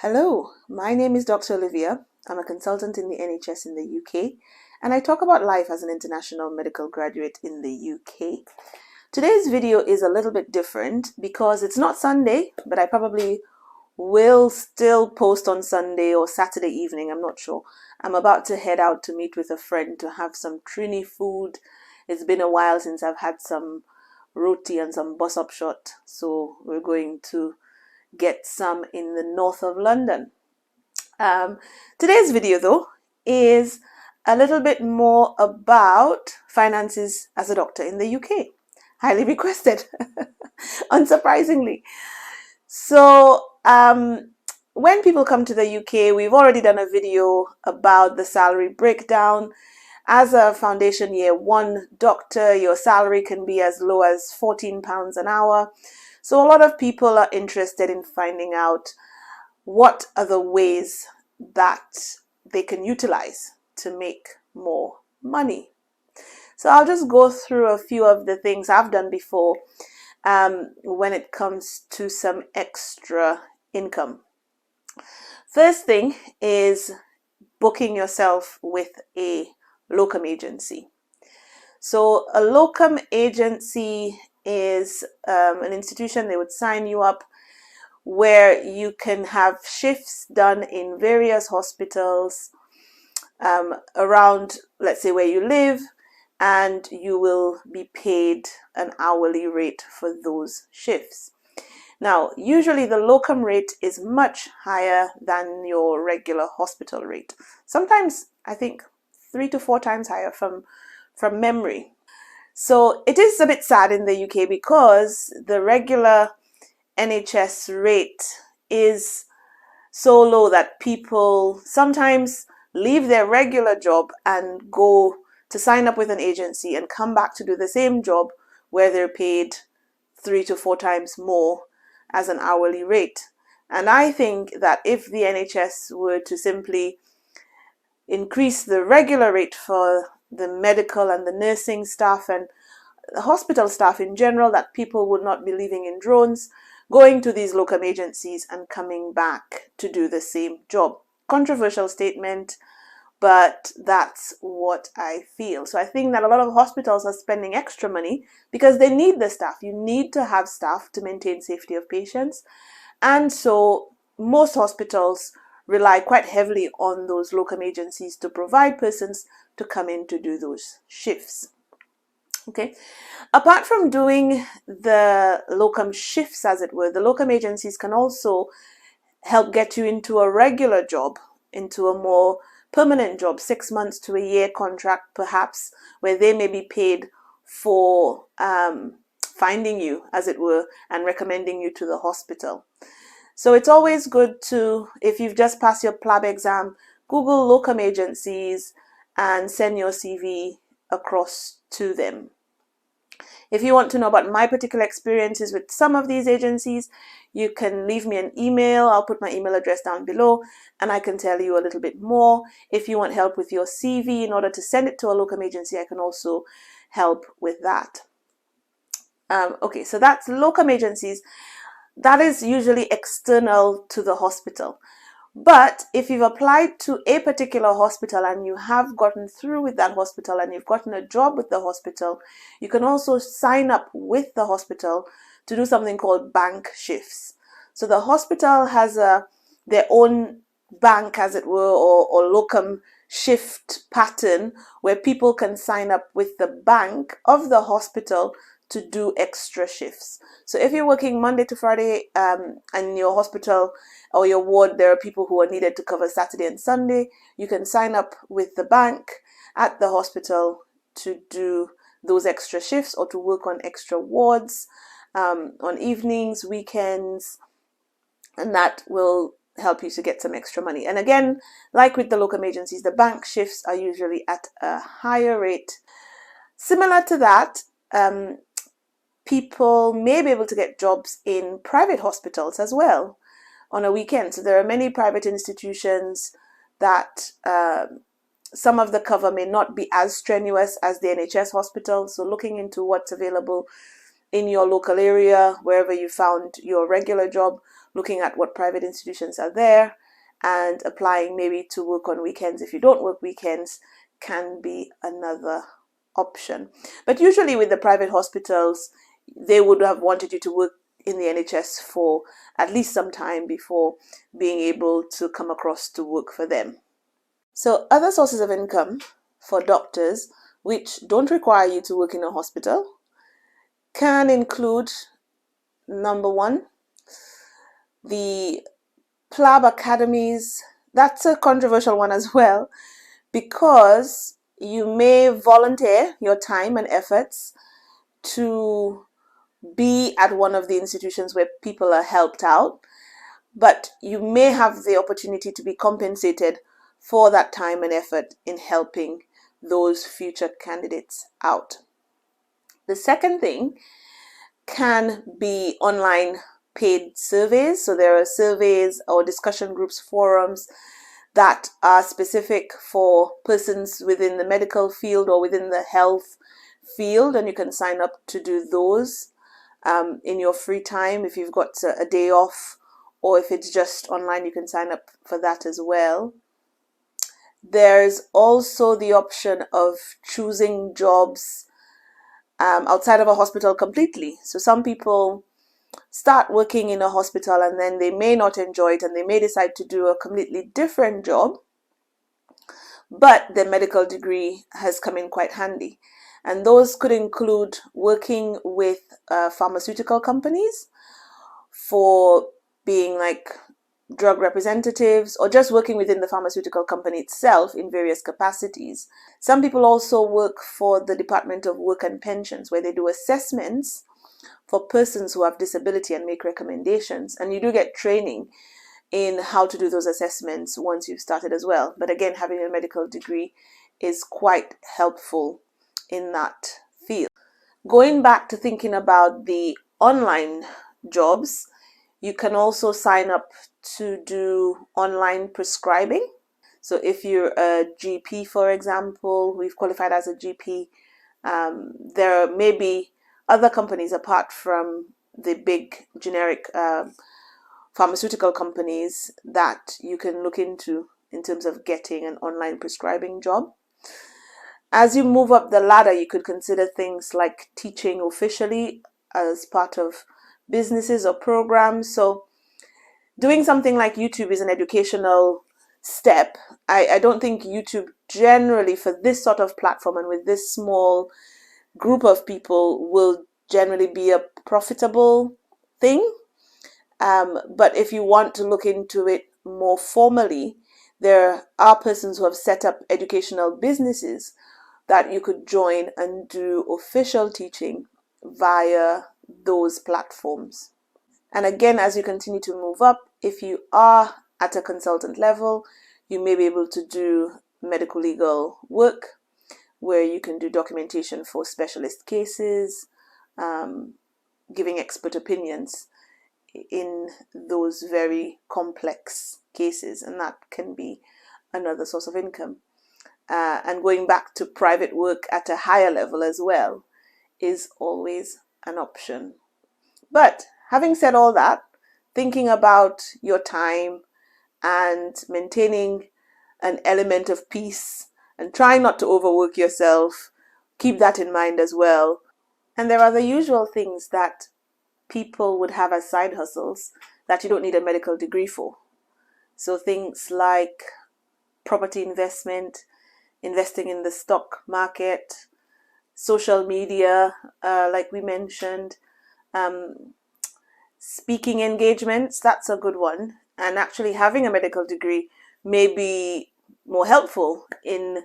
Hello, my name is Dr. Olivia. I'm a consultant in the NHS in the UK, and I talk about life as an international medical graduate in the UK. Today's video is a little bit different because it's not Sunday, but I probably will still post on Sunday or Saturday evening, I'm not sure. I'm about to head out to meet with a friend to have some Trini food. It's been a while since I've had some roti and some bus up shot, so we're going to get some in the north of London. Today's video though is a little bit more about finances as a doctor in the UK. Highly requested, unsurprisingly. So when people come to the UK, we've already done a video about the salary breakdown. As a foundation year 1 doctor, your salary can be as low as £14 an hour. So a lot of people are interested in finding out what are the ways that they can utilize to make more money. So I'll just go through a few of the things I've done before when it comes to some extra income. First thing is booking yourself with a locum agency. So a locum agency is an institution. They would sign you up where you can have shifts done in various hospitals around, let's say, where you live, and you will be paid an hourly rate for those shifts. Now, usually the locum rate is much higher than your regular hospital rate. Sometimes, I think, 3 to 4 times higher from memory. So it is a bit sad in the UK because the regular NHS rate is so low that people sometimes leave their regular job and go to sign up with an agency and come back to do the same job where they're paid 3 to 4 times more as an hourly rate. And I think that if the NHS were to simply increase the regular rate for the medical and the nursing staff and the hospital staff in general, that people would not be leaving in drones, going to these locum agencies and coming back to do the same job. Controversial statement, but that's what I feel. So I think that a lot of hospitals are spending extra money because they need the staff. You need to have staff to maintain safety of patients. And so most hospitals rely quite heavily on those locum agencies to provide persons to come in to do those shifts. Okay. Apart from doing the locum shifts, as it were, the locum agencies can also help get you into a regular job, into a more permanent job, 6 months to a year contract perhaps, where they may be paid for finding you, as it were, and recommending you to the hospital. So it's always good to, if you've just passed your PLAB exam, Google locum agencies and send your CV across to them. If you want to know about my particular experiences with some of these agencies, you can leave me an email. I'll put my email address down below and I can tell you a little bit more. If you want help with your CV in order to send it to a locum agency, I can also help with that. Okay, so that's locum agencies. That is usually external to the hospital. But if you've applied to a particular hospital and you have gotten through with that hospital and you've gotten a job with the hospital, you can also sign up with the hospital to do something called bank shifts. So the hospital has their own bank, as it were, or locum shift pattern where people can sign up with the bank of the hospital to do extra shifts. So if you're working Monday to Friday and your hospital or your ward, there are people who are needed to cover Saturday and Sunday, you can sign up with the bank at the hospital to do those extra shifts or to work on extra wards on evenings, weekends, and that will help you to get some extra money. And again, like with the locum agencies, the bank shifts are usually at a higher rate. Similar to that, people may be able to get jobs in private hospitals as well on a weekend. So there are many private institutions that some of the cover may not be as strenuous as the NHS hospital. So looking into what's available in your local area, wherever you found your regular job, looking at what private institutions are there and applying maybe to work on weekends if you don't work weekends can be another option. But usually with the private hospitals, they would have wanted you to work in the NHS for at least some time before being able to come across to work for them. So other sources of income for doctors which don't require you to work in a hospital can include, number one, the PLAB academies. That's a controversial one as well, because you may volunteer your time and efforts to be at one of the institutions where people are helped out, but you may have the opportunity to be compensated for that time and effort in helping those future candidates out. The second thing can be online paid surveys. So there are surveys or discussion groups, forums that are specific for persons within the medical field or within the health field, and you can sign up to do those in your free time if you've got a day off, or if it's just online, you can sign up for that as well. There's also the option of choosing jobs outside of a hospital completely. So some people start working in a hospital and then they may not enjoy it and they may decide to do a completely different job, but their medical degree has come in quite handy. And those could include working with pharmaceutical companies for being like drug representatives, or just working within the pharmaceutical company itself in various capacities. Some people also work for the Department of Work and Pensions, where they do assessments for persons who have disability and make recommendations. And you do get training in how to do those assessments once you've started as well. But again, having a medical degree is quite helpful in that field. Going back to thinking about the online jobs, you can also sign up to do online prescribing. So if you're a GP, for example, we've qualified as a GP, there may be other companies apart from the big generic pharmaceutical companies that you can look into in terms of getting an online prescribing job. As you move up the ladder, you could consider things like teaching officially as part of businesses or programs. So doing something like YouTube is an educational step. I don't think YouTube generally, for this sort of platform and with this small group of people, will generally be a profitable thing. But if you want to look into it more formally, there are persons who have set up educational businesses that you could join and do official teaching via those platforms. And again, as you continue to move up, if you are at a consultant level, you may be able to do medical legal work where you can do documentation for specialist cases, giving expert opinions in those very complex cases, and that can be another source of income. And going back to private work at a higher level as well is always an option. But having said all that, thinking about your time and maintaining an element of peace and trying not to overwork yourself, keep that in mind as well. And there are the usual things that people would have as side hustles that you don't need a medical degree for. So things like property investment, investing in the stock market, social media, like we mentioned, speaking engagements, that's a good one. And actually having a medical degree may be more helpful in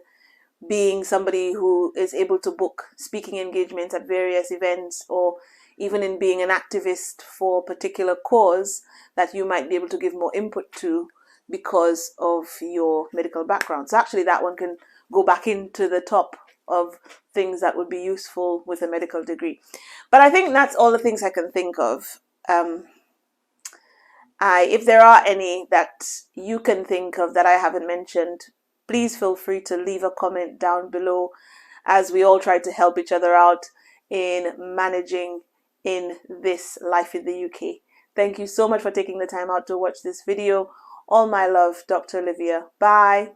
being somebody who is able to book speaking engagements at various events, or even in being an activist for a particular cause that you might be able to give more input to because of your medical background. So actually that one can go back into the top of things that would be useful with a medical degree. But I think that's all the things I can think of. If there are any that you can think of that I haven't mentioned, please feel free to leave a comment down below as we all try to help each other out in managing in this life in the UK. Thank you so much for taking the time out to watch this video. All my love, Dr. Olivia. Bye.